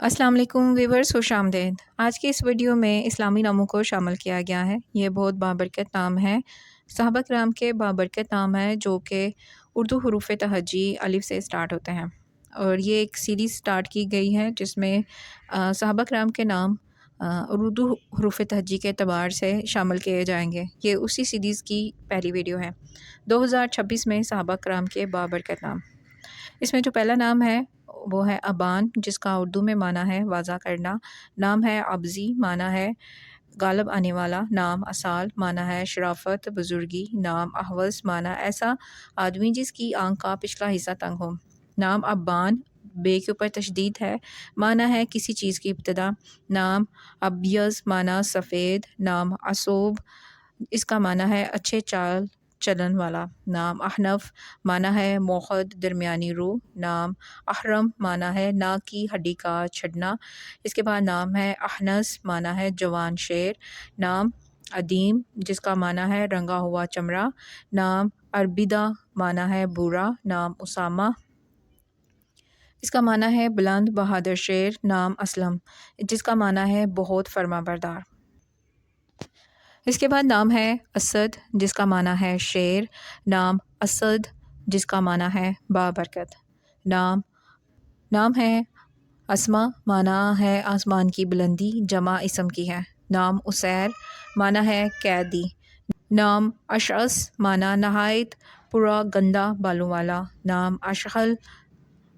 अस्सलाम वालेकुम व्यूअर्स, खुश आमदीद। आज की इस वीडियो में इस्लामी नामों को शामिल किया गया है। ये बहुत बाबरकत नाम है, सहाबा किराम के बाबरकत नाम है जो कि उर्दू हरूफ तहज्जी अलिफ से स्टार्ट होते हैं। और ये एक सीरीज़ स्टार्ट की गई है जिसमें सहाबा किराम के नाम उर्दू हरूफ तहज्जी के एतबार से शामिल किए जाएंगे। ये उसी सीरीज़ की पहली वीडियो है। 2026 में सहाबा किराम के बाबरकत नाम। इसमें जो पहला नाम है वो है अबान, जिसका उर्दू में माना है वाज़ा करना। नाम है अब्ज़ी, माना है गालब आने वाला। नाम असाल, माना है शराफत बुजुर्गी। नाम अहवस, माना ऐसा आदमी जिसकी आंख का पिछला हिस्सा तंग हो। नाम अब्बान, बे के ऊपर तशदीद है, माना है किसी चीज़ की इब्तदा। नाम अबियज़, माना सफ़ेद। नाम असोब, इसका माना है अच्छे चाल चलन वाला। नाम अहनफ, माना है मोहद दरमियानी रूह। नाम अहरम, माना है नाक की हड्डी का छड़ना। इसके बाद नाम है अहनस, माना है जवान शेर। नाम अदीम, जिसका माना है रंगा हुआ चमड़ा। नाम अरबिदा, माना है बुरा। नाम उसामा, इसका माना है बुलंद बहादुर शेर। नाम असलम, जिसका माना है बहुत फर्माबरदार। इसके बाद नाम है असद, जिसका माना है शेर। नाम असद, जिसका माना है बाबरकत। नाम है अस्मा, माना है आसमान की बुलंदी, जमा इसम की है। नाम उसैर, माना है कैदी। नाम अशअस, माना नहायत पूरा गंदा बालों वाला। नाम अशहल,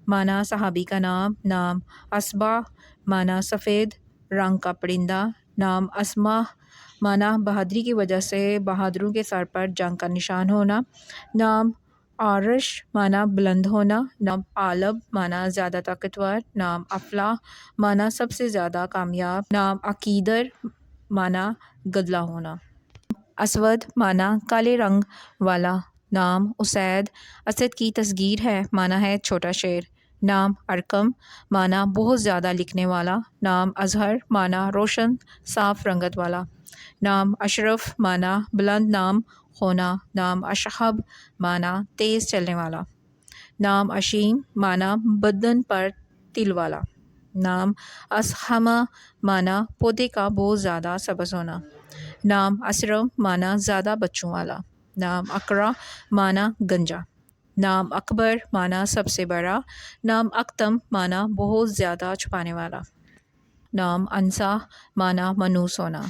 माना सहाबी का नाम। नाम असबा, माना सफ़ेद रंग का परिंदा। नाम अस्मा, माना बहादुरी की वजह से बहादुरों के सर पर जंग का निशान होना। नाम आरश, माना बुलंद होना। नाम आलब, माना ज़्यादा ताकतवर। नाम अफला, माना सबसे ज़्यादा कामयाब। नाम अकीदर, माना गदला होना। असवद, माना काले रंग वाला। नाम उसैद, असद की तस्गीर है, माना है छोटा शेर। नाम अरकम, माना बहुत ज़्यादा लिखने वाला। नाम अजहर, माना रोशन साफ रंगत वाला। नाम अशरफ, माना बुलंद नाम होना। नाम अशहब, माना तेज़ चलने वाला। नाम अशीम, माना बदन पर तिल वाला। नाम असहमा, माना पौधे का बहुत ज़्यादा सब्ज़ होना। नाम असरम, माना ज़्यादा बच्चों वाला। नाम अकरा, माना गंजा। नाम अकबर, माना सबसे बड़ा। नाम अक्तम, माना बहुत ज़्यादा छुपाने वाला। नाम अनसा, माना मनूस होना।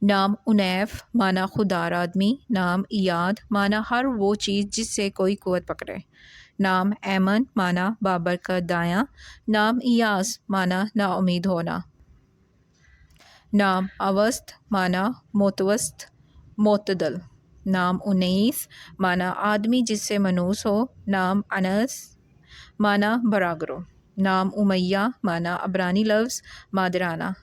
नाम उनैफ, माना खुदार आदमी। नाम इयाद, माना हर वो चीज़ जिससे कोई कुव्वत पकड़े। नाम ऐमन, माना बाबर का दायां। नाम इयास, माना नाउमीद होना। नाम अवस्त, माना मोतवस्त मोतदल। नाम उनैस, माना आदमी जिससे मनूस हो। नाम अनस, माना बरागरो। नाम उमैया, माना अबरानी लफ्ज़ मादराना।